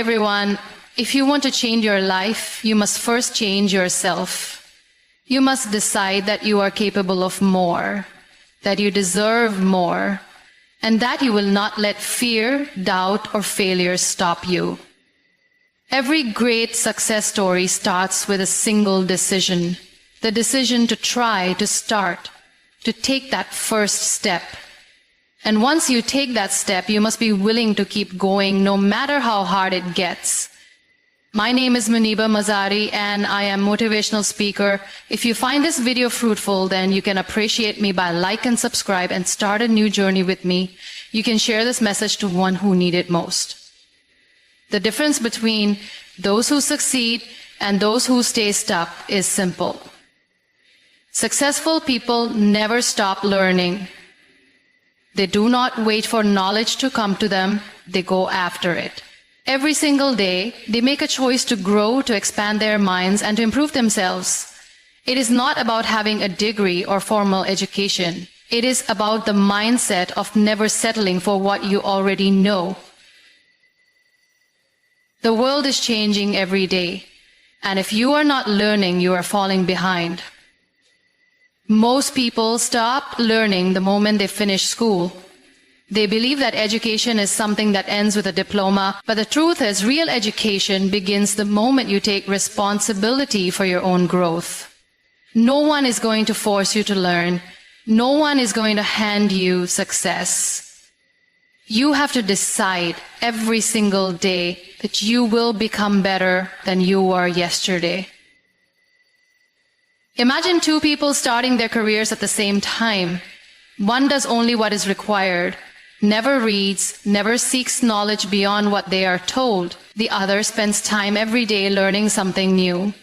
everyone, if you want to change your life, you must first change yourself. You must decide that you are capable of more, that you deserve more, and that you will not let fear, doubt, or failure stop you. Every great success story starts with a single decision, the decision to try, to start, to take that first step. And once you take that step, you must be willing to keep going no matter how hard it gets. My name is Muniba Mazari and I am a motivational speaker. If you find this video fruitful, then you can appreciate me by like and subscribe and start a new journey with me. You can share this message to one who needs it most. The difference between those who succeed and those who stay stuck is simple. Successful people never stop learning. They do not wait for knowledge to come to them, they go after it. Every single day, they make a choice to grow, to expand their minds, and to improve themselves. It is not about having a degree or formal education. It is about the mindset of never settling for what you already know. The world is changing every day, and if you are not learning, you are falling behind. Most people stop learning the moment they finish school. They believe that education is something that ends with a diploma, but the truth is real education begins the moment you take responsibility for your own growth. No one is going to force you to learn. No one is going to hand you success. You have to decide every single day that you will become better than you were yesterday. Imagine two people starting their careers at the same time. One does only what is required, never reads, never seeks knowledge beyond what they are told. The other spends time every day learning something new,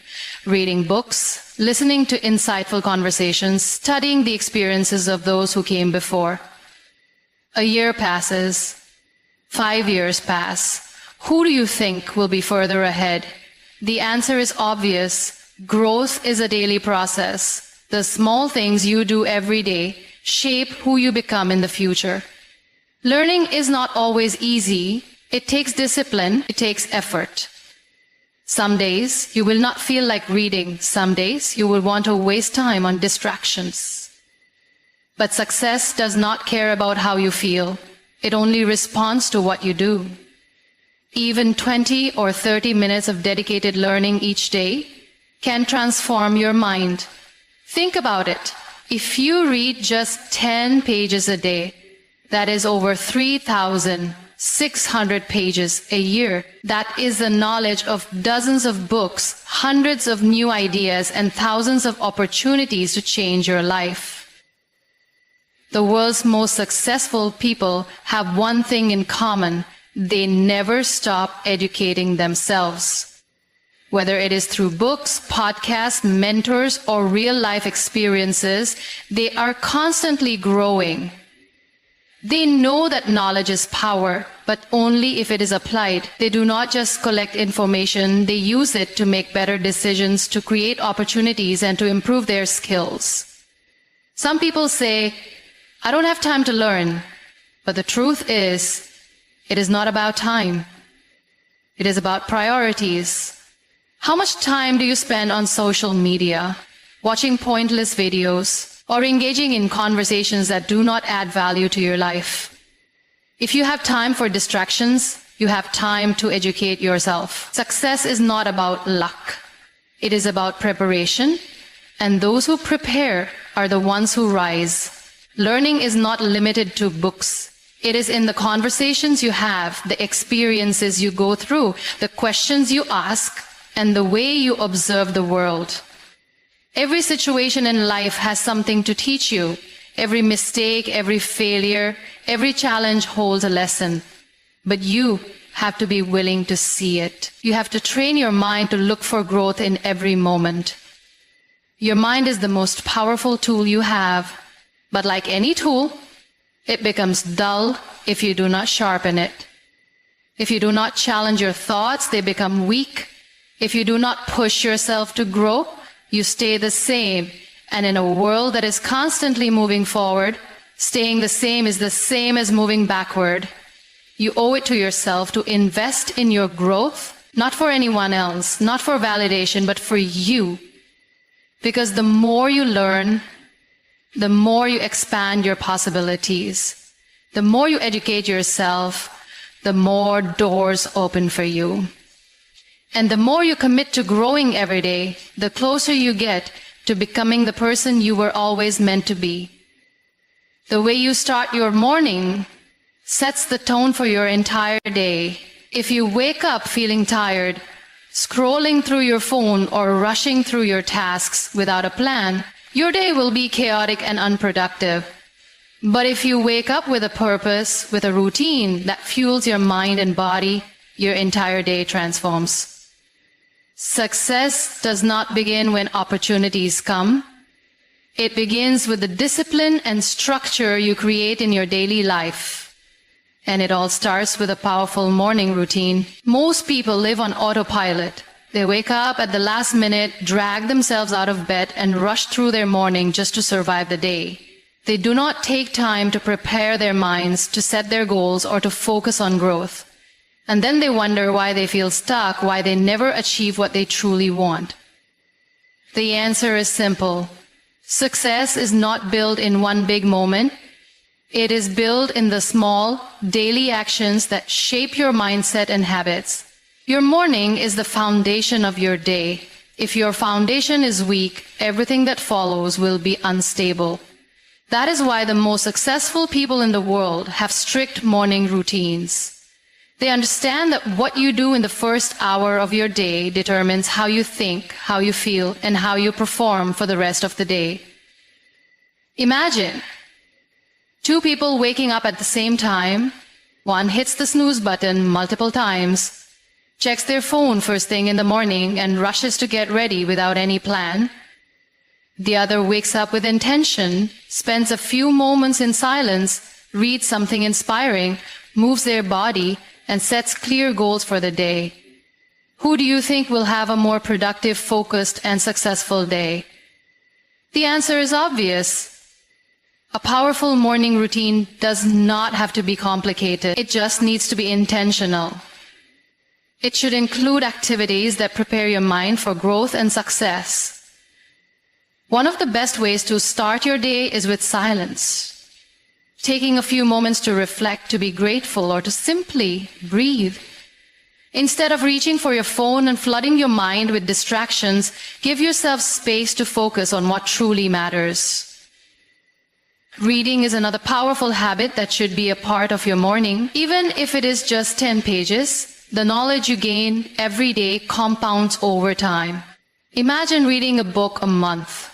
reading books, listening to insightful conversations, studying the experiences of those who came before. A year passes. 5 years pass. Who do you think will be further ahead? The answer is obvious. Growth is a daily process. The small things you do every day shape who you become in the future. Learning is not always easy. It takes discipline. It takes effort. Some days you will not feel like reading. Some days you will want to waste time on distractions. But success does not care about how you feel. It only responds to what you do. Even 20 or 30 minutes of dedicated learning each day can transform your mind. Think about it. If you read just 10 pages a day, that is over 3,600 pages a year. That is the knowledge of dozens of books, hundreds of new ideas, and thousands of opportunities to change your life. The world's most successful people have one thing in common. They never stop educating themselves. Whether it is through books, podcasts, mentors, or real-life experiences, they are constantly growing. They know that knowledge is power, but only if it is applied. They do not just collect information, they use it to make better decisions, to create opportunities, and to improve their skills. Some people say, I don't have time to learn. But the truth is, it is not about time. It is about priorities. How much time do you spend on social media, watching pointless videos, or engaging in conversations that do not add value to your life? If you have time for distractions, you have time to educate yourself. Success is not about luck. It is about preparation, and those who prepare are the ones who rise. Learning is not limited to books. It is in the conversations you have, the experiences you go through, the questions you ask, and the way you observe the world. Every situation in life has something to teach you. Every mistake, every failure, every challenge holds a lesson. But you have to be willing to see it. You have to train your mind to look for growth in every moment. Your mind is the most powerful tool you have. But like any tool, it becomes dull if you do not sharpen it. If you do not challenge your thoughts, they become weak. If you do not push yourself to grow, you stay the same. And in a world that is constantly moving forward, staying the same is the same as moving backward. You owe it to yourself to invest in your growth, not for anyone else, not for validation, but for you. Because the more you learn, the more you expand your possibilities. The more you educate yourself, the more doors open for you. And the more you commit to growing every day, the closer you get to becoming the person you were always meant to be. The way you start your morning sets the tone for your entire day. If you wake up feeling tired, scrolling through your phone or rushing through your tasks without a plan, your day will be chaotic and unproductive. But if you wake up with a purpose, with a routine that fuels your mind and body, your entire day transforms. Success does not begin when opportunities come. It begins with the discipline and structure you create in your daily life. And it all starts with a powerful morning routine. Most people live on autopilot. They wake up at the last minute, drag themselves out of bed, and rush through their morning just to survive the day. They do not take time to prepare their minds, to set their goals, or to focus on growth. And then they wonder why they feel stuck, why they never achieve what they truly want. The answer is simple. Success is not built in one big moment. It is built in the small, daily actions that shape your mindset and habits. Your morning is the foundation of your day. If your foundation is weak, everything that follows will be unstable. That is why the most successful people in the world have strict morning routines. They understand that what you do in the first hour of your day determines how you think, how you feel, and how you perform for the rest of the day. Imagine 2 people waking up at the same time. One hits the snooze button multiple times, checks their phone first thing in the morning, and rushes to get ready without any plan. The other wakes up with intention, spends a few moments in silence, reads something inspiring, moves their body, and sets clear goals for the day. Who do you think will have a more productive, focused, and successful day? The answer is obvious. A powerful morning routine does not have to be complicated. It just needs to be intentional. It should include activities that prepare your mind for growth and success. One of the best ways to start your day is with silence. Taking a few moments to reflect, to be grateful, or to simply breathe. Instead of reaching for your phone and flooding your mind with distractions, give yourself space to focus on what truly matters. Reading is another powerful habit that should be a part of your morning. Even if it is just 10 pages, the knowledge you gain every day compounds over time. Imagine reading a book a month.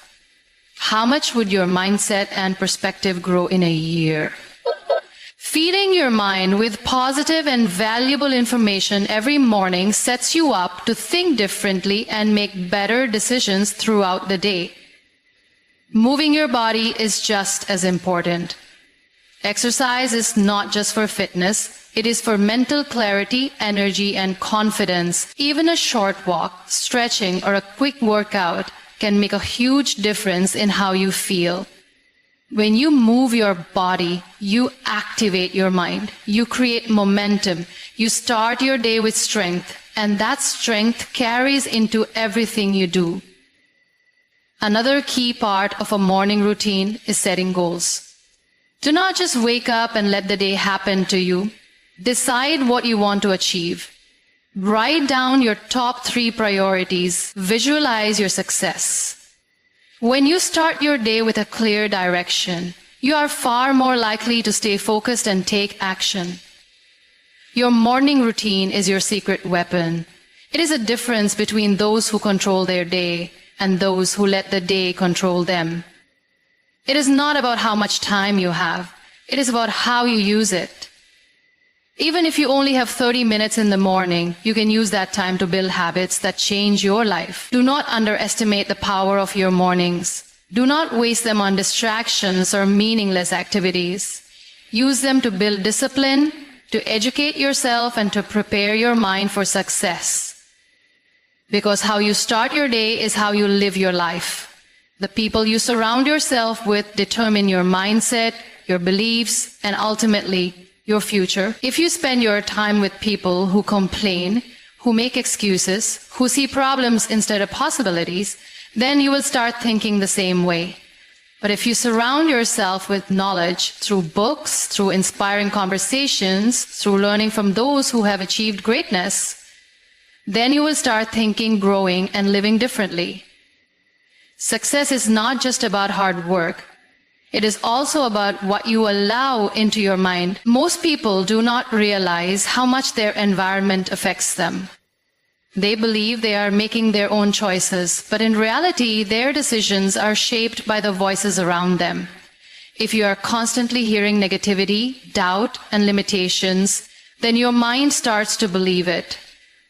How much would your mindset and perspective grow in a year? Feeding your mind with positive and valuable information every morning sets you up to think differently and make better decisions throughout the day. Moving your body is just as important. Exercise is not just for fitness, it is for mental clarity, energy, and confidence. Even a short walk, stretching, or a quick workout can make a huge difference in how you feel. When you move your body, you activate your mind. You create momentum. You start your day with strength, and that strength carries into everything you do. Another key part of a morning routine is setting goals. Do not just wake up and let the day happen to you. Decide what you want to achieve. Write down your top 3 priorities. Visualize your success. When you start your day with a clear direction, you are far more likely to stay focused and take action. Your morning routine is your secret weapon. It is a difference between those who control their day and those who let the day control them. It is not about how much time you have. It is about how you use it. Even if you only have 30 minutes in the morning, you can use that time to build habits that change your life. Do not underestimate the power of your mornings. Do not waste them on distractions or meaningless activities. Use them to build discipline, to educate yourself, and to prepare your mind for success. Because how you start your day is how you live your life. The people you surround yourself with determine your mindset, your beliefs, and ultimately, your future. If you spend your time with people who complain, who make excuses, who see problems instead of possibilities, then you will start thinking the same way. But if you surround yourself with knowledge through books, through inspiring conversations, through learning from those who have achieved greatness, then you will start thinking, growing, and living differently. Success is not just about hard work. It is also about what you allow into your mind. Most people do not realize how much their environment affects them. They believe they are making their own choices, but in reality, their decisions are shaped by the voices around them. If you are constantly hearing negativity, doubt, and limitations, then your mind starts to believe it.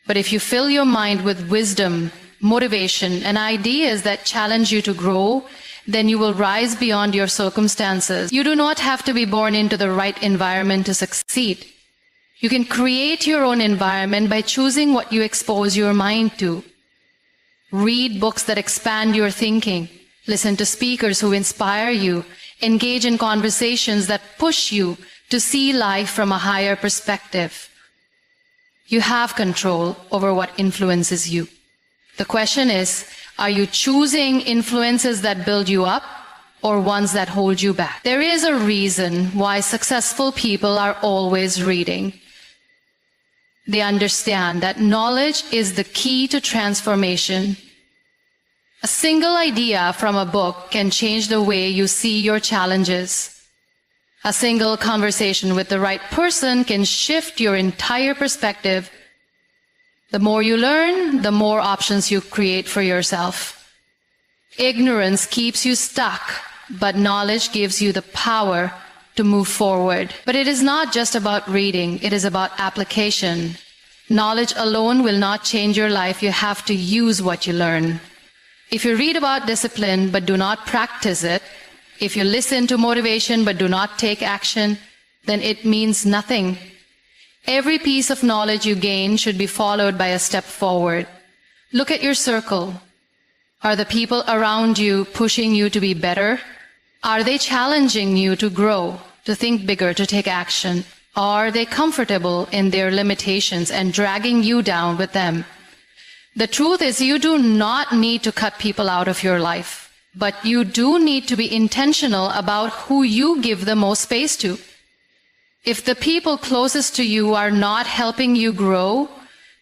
But if you fill your mind with wisdom, motivation, and ideas that challenge you to grow, then you will rise beyond your circumstances. You do not have to be born into the right environment to succeed. You can create your own environment by choosing what you expose your mind to. Read books that expand your thinking. Listen to speakers who inspire you. Engage in conversations that push you to see life from a higher perspective. You have control over what influences you. The question is, are you choosing influences that build you up or ones that hold you back? There is a reason why successful people are always reading. They understand that knowledge is the key to transformation. A single idea from a book can change the way you see your challenges. A single conversation with the right person can shift your entire perspective. The more you learn, the more options you create for yourself. Ignorance keeps you stuck, but knowledge gives you the power to move forward. But it is not just about reading, it is about application. Knowledge alone will not change your life. You have to use what you learn. If you read about discipline but do not practice it, if you listen to motivation but do not take action, then it means nothing. Every piece of knowledge you gain should be followed by a step forward. Look at your circle. Are the people around you pushing you to be better? Are they challenging you to grow, to think bigger, to take action? Are they comfortable in their limitations and dragging you down with them? The truth is, you do not need to cut people out of your life, but you do need to be intentional about who you give the most space to. If the people closest to you are not helping you grow,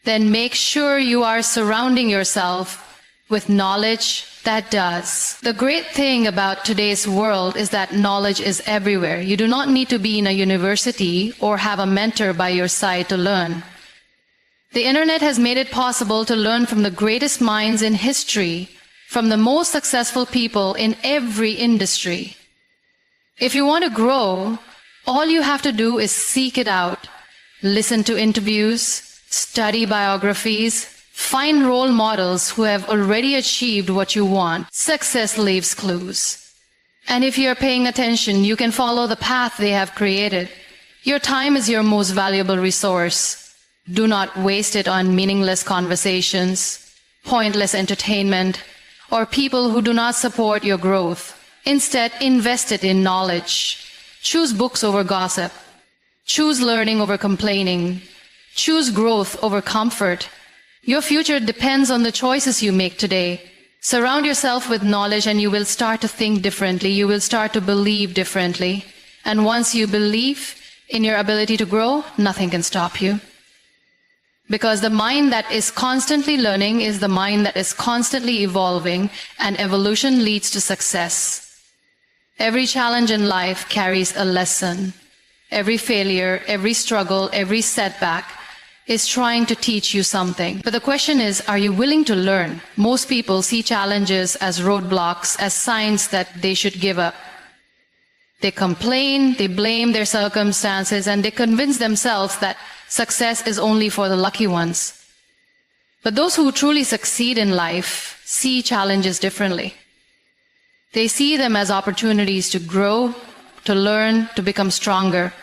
then make sure you are surrounding yourself with knowledge that does. The great thing about today's world is that knowledge is everywhere. You do not need to be in a university or have a mentor by your side to learn. The internet has made it possible to learn from the greatest minds in history, from the most successful people in every industry. If you want to grow, all you have to do is seek it out. Listen to interviews, study biographies, find role models who have already achieved what you want. Success leaves clues. And if you are paying attention, you can follow the path they have created. Your time is your most valuable resource. Do not waste it on meaningless conversations, pointless entertainment, or people who do not support your growth. Instead, invest it in knowledge. Choose books over gossip. Choose learning over complaining. Choose growth over comfort. Your future depends on the choices you make today. Surround yourself with knowledge and you will start to think differently. You will start to believe differently. And once you believe in your ability to grow, nothing can stop you. Because the mind that is constantly learning is the mind that is constantly evolving, and evolution leads to success. Every challenge in life carries a lesson. Every failure, every struggle, every setback is trying to teach you something. But the question is, are you willing to learn? Most people see challenges as roadblocks, as signs that they should give up. They complain, they blame their circumstances, and they convince themselves that success is only for the lucky ones. But those who truly succeed in life see challenges differently. They see them as opportunities to grow, to learn, to become stronger.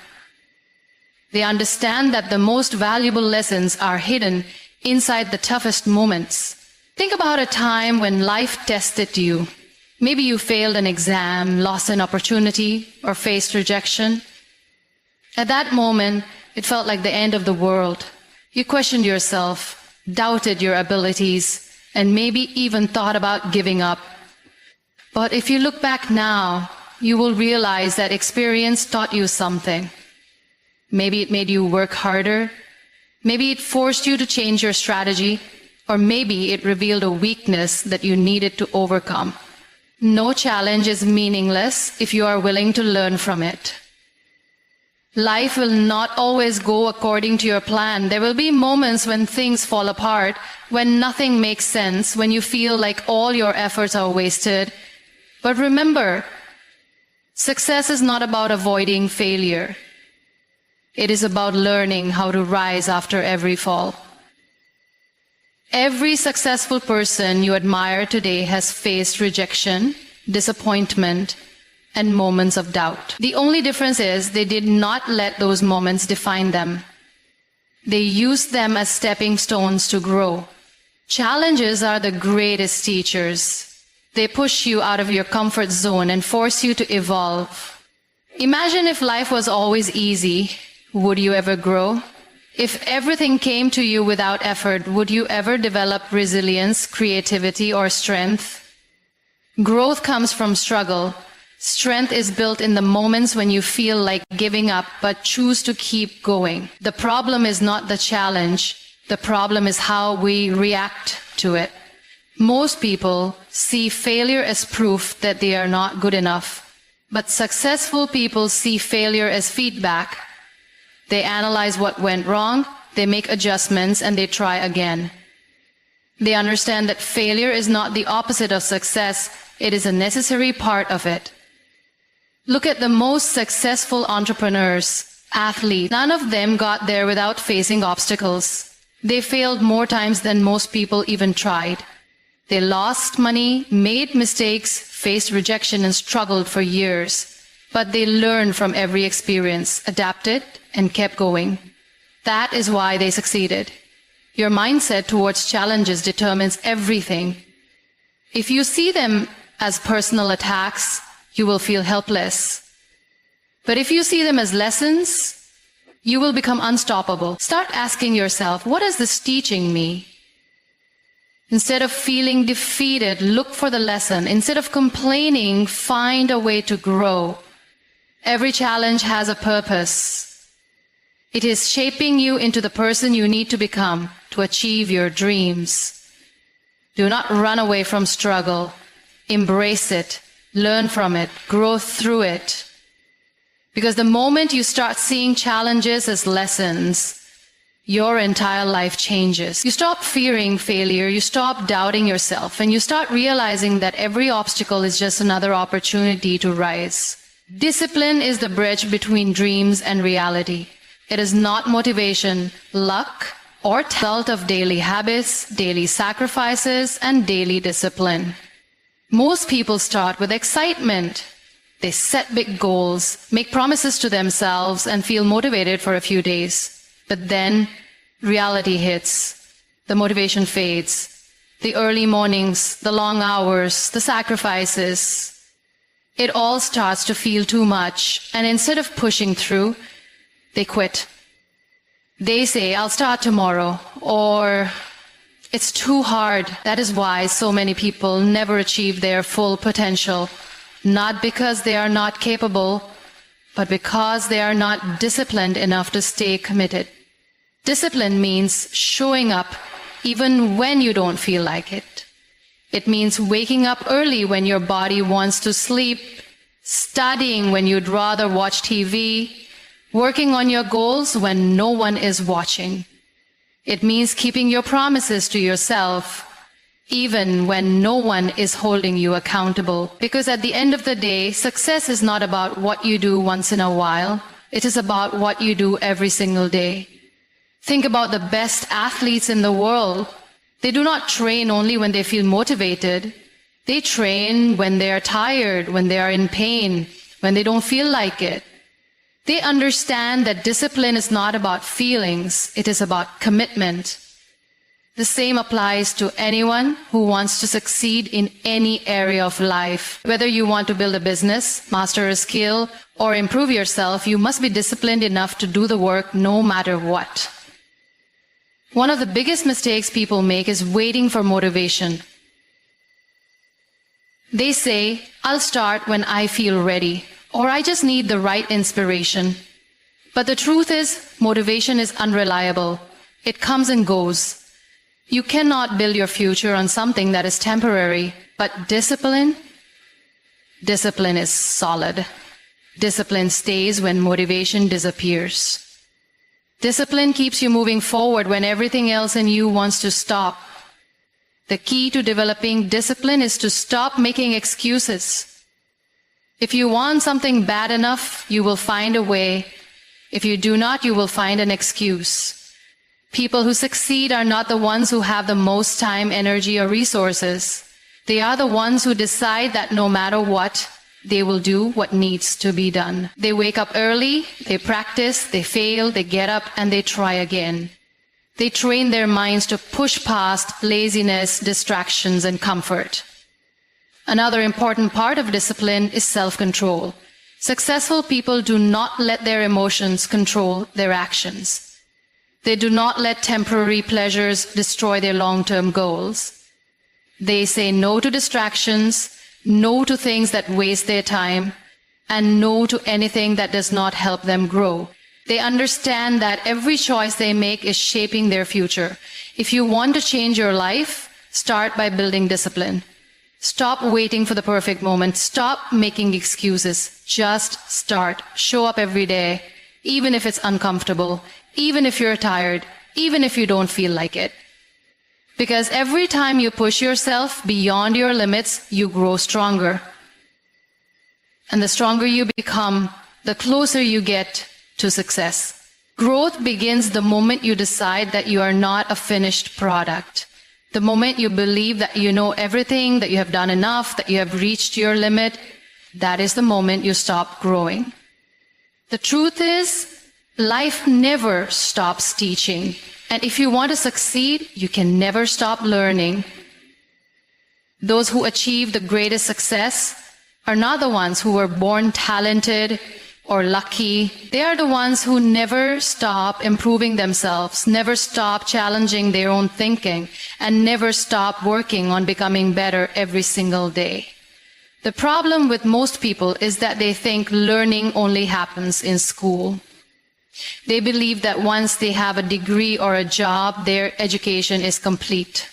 They understand that the most valuable lessons are hidden inside the toughest moments. Think about a time when life tested you. Maybe you failed an exam, lost an opportunity, or faced rejection. At that moment, it felt like the end of the world. You questioned yourself, doubted your abilities, and maybe even thought about giving up. But if you look back now, you will realize that experience taught you something. Maybe it made you work harder. Maybe it forced you to change your strategy. Or maybe it revealed a weakness that you needed to overcome. No challenge is meaningless if you are willing to learn from it. Life will not always go according to your plan. There will be moments when things fall apart, when nothing makes sense, when you feel like all your efforts are wasted. But remember, success is not about avoiding failure. It is about learning how to rise after every fall. Every successful person you admire today has faced rejection, disappointment, and moments of doubt. The only difference is they did not let those moments define them. They used them as stepping stones to grow. Challenges are the greatest teachers. They push you out of your comfort zone and force you to evolve. Imagine if life was always easy. Would you ever grow? If everything came to you without effort, would you ever develop resilience, creativity, or strength? Growth comes from struggle. Strength is built in the moments when you feel like giving up but choose to keep going. The problem is not the challenge. The problem is how we react to it. Most people see failure as proof that they are not good enough. But successful people see failure as feedback. They analyze what went wrong, they make adjustments, and they try again. They understand that failure is not the opposite of success, it is a necessary part of it. Look at the most successful entrepreneurs, athletes. None of them got there without facing obstacles. They failed more times than most people even tried. They lost money, made mistakes, faced rejection, and struggled for years. But they learned from every experience, adapted, and kept going. That is why they succeeded. Your mindset towards challenges determines everything. If you see them as personal attacks, you will feel helpless. But if you see them as lessons, you will become unstoppable. Start asking yourself, what is this teaching me? Instead of feeling defeated, look for the lesson. Instead of complaining, find a way to grow. Every challenge has a purpose. It is shaping you into the person you need to become to achieve your dreams. Do not run away from struggle. Embrace it. Learn from it. Grow through it. Because the moment you start seeing challenges as lessons, your entire life changes. You stop fearing failure, you stop doubting yourself, and you start realizing that every obstacle is just another opportunity to rise. Discipline is the bridge between dreams and reality. It is not motivation, luck, or result of daily habits, daily sacrifices, and daily discipline. Most people start with excitement. They set big goals, make promises to themselves, and feel motivated for a few days. But then reality hits. The motivation fades. The early mornings, the long hours, the sacrifices. It all starts to feel too much, and instead of pushing through, they quit. They say, I'll start tomorrow, or it's too hard. That is why so many people never achieve their full potential. Not because they are not capable, but because they are not disciplined enough to stay committed. Discipline means showing up even when you don't feel like it. It means waking up early when your body wants to sleep, studying when you'd rather watch TV, working on your goals when no one is watching. It means keeping your promises to yourself, even when no one is holding you accountable. Because at the end of the day, success is not about what you do once in a while. It is about what you do every single day. Think about the best athletes in the world. They do not train only when they feel motivated. They train when they are tired, when they are in pain, when they don't feel like it. They understand that discipline is not about feelings, it is about commitment. The same applies to anyone who wants to succeed in any area of life. Whether you want to build a business, master a skill, or improve yourself, you must be disciplined enough to do the work no matter what. One of the biggest mistakes people make is waiting for motivation. They say, I'll start when I feel ready, or I just need the right inspiration. But the truth is, motivation is unreliable. It comes and goes. You cannot build your future on something that is temporary, but discipline is solid. Discipline stays when motivation disappears. Discipline keeps you moving forward when everything else in you wants to stop. The key to developing discipline is to stop making excuses. If you want something bad enough, you will find a way. If you do not, you will find an excuse. People who succeed are not the ones who have the most time, energy, or resources. They are the ones who decide that no matter what, they will do what needs to be done. They wake up early, they practice, they fail, they get up, and they try again. They train their minds to push past laziness, distractions, and comfort. Another important part of discipline is self-control. Successful people do not let their emotions control their actions. They do not let temporary pleasures destroy their long-term goals. They say no to distractions, no to things that waste their time, and no to anything that does not help them grow. They understand that every choice they make is shaping their future. If you want to change your life, start by building discipline. Stop waiting for the perfect moment. Stop making excuses. Just start. Show up every day, even if it's uncomfortable, even if you're tired, even if you don't feel like it. Because every time you push yourself beyond your limits, you grow stronger. And the stronger you become, the closer you get to success. Growth begins the moment you decide that you are not a finished product. The moment you believe that you know everything, that you have done enough, that you have reached your limit, that is the moment you stop growing. The truth is, life never stops teaching. And if you want to succeed, you can never stop learning. Those who achieve the greatest success are not the ones who were born talented or lucky. They are the ones who never stop improving themselves, never stop challenging their own thinking, and never stop working on becoming better every single day. The problem with most people is that they think learning only happens in school. They believe that once they have a degree or a job, their education is complete.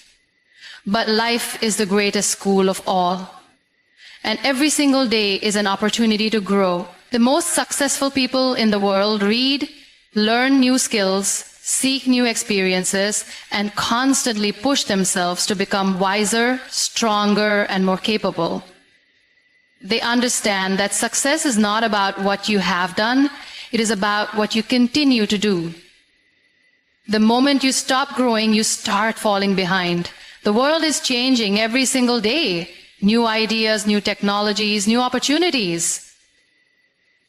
But life is the greatest school of all. And every single day is an opportunity to grow. The most successful people in the world read, learn new skills, seek new experiences, and constantly push themselves to become wiser, stronger, and more capable. They understand that success is not about what you have done, it is about what you continue to do. The moment you stop growing, you start falling behind. The world is changing every single day. New ideas, new technologies, new opportunities.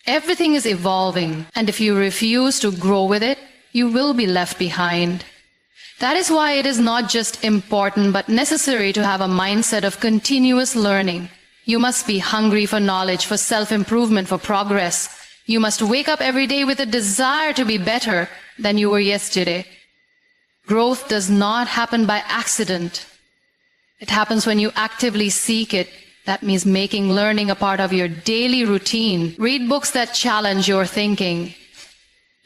Everything is evolving, and if you refuse to grow with it, you will be left behind. That is why it is not just important but necessary to have a mindset of continuous learning. You must be hungry for knowledge, for self-improvement, for progress. You must wake up every day with a desire to be better than you were yesterday. Growth does not happen by accident. It happens when you actively seek it. That means making learning a part of your daily routine. Read books that challenge your thinking.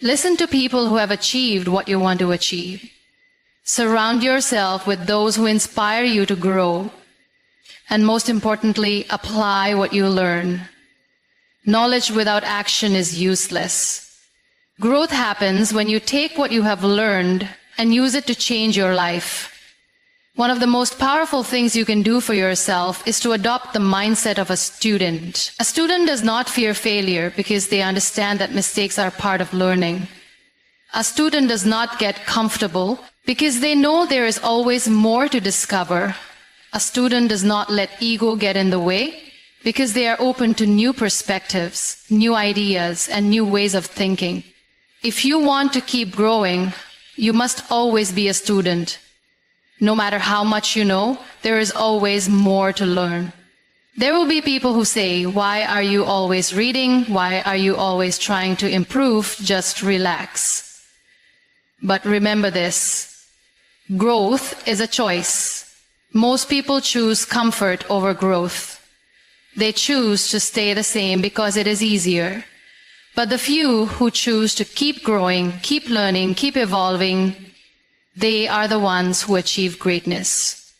Listen to people who have achieved what you want to achieve. Surround yourself with those who inspire you to grow. And most importantly, apply what you learn. Knowledge without action is useless. Growth happens when you take what you have learned and use it to change your life. One of the most powerful things you can do for yourself is to adopt the mindset of a student. A student does not fear failure because they understand that mistakes are part of learning. A student does not get comfortable because they know there is always more to discover. A student does not let ego get in the way because they are open to new perspectives, new ideas, and new ways of thinking. If you want to keep growing, you must always be a student. No matter how much you know, there is always more to learn. There will be people who say, why are you always reading? Why are you always trying to improve? Just relax. But remember this, growth is a choice. Most people choose comfort over growth. They choose to stay the same because it is easier. But the few who choose to keep growing, keep learning, keep evolving, they are the ones who achieve greatness.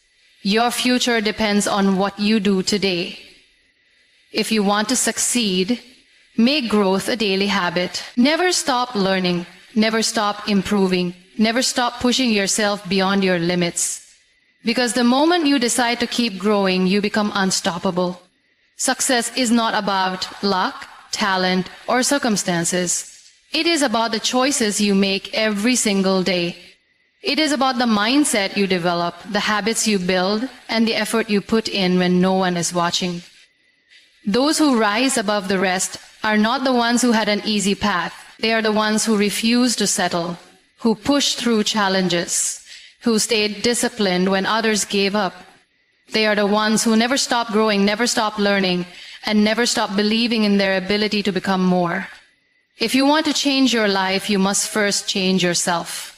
Your future depends on what you do today. If you want to succeed, make growth a daily habit. Never stop learning. Never stop improving. Never stop pushing yourself beyond your limits. Because the moment you decide to keep growing, you become unstoppable. Success is not about luck, talent, or circumstances. It is about the choices you make every single day. It is about the mindset you develop, the habits you build, and the effort you put in when no one is watching. Those who rise above the rest are not the ones who had an easy path. They are the ones who refuse to settle, who pushed through challenges, who stayed disciplined when others gave up. They are the ones who never stop growing, never stop learning, and never stop believing in their ability to become more. If you want to change your life, you must first change yourself.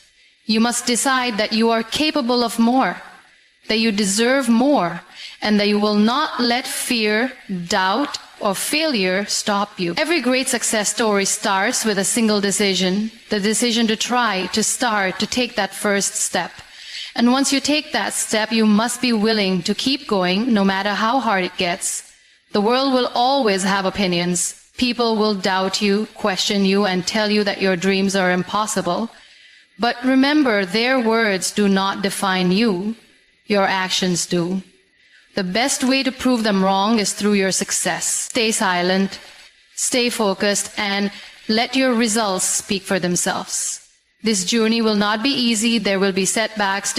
You must decide that you are capable of more, that you deserve more, and that you will not let fear, doubt, or failure stop you. Every great success story starts with a single decision, the decision to try, to start, to take that first step. And once you take that step, you must be willing to keep going no matter how hard it gets. The world will always have opinions. People will doubt you, question you, and tell you that your dreams are impossible. But remember, their words do not define you. Your actions do. The best way to prove them wrong is through your success. Stay silent, stay focused, and let your results speak for themselves. This journey will not be easy. There will be setbacks,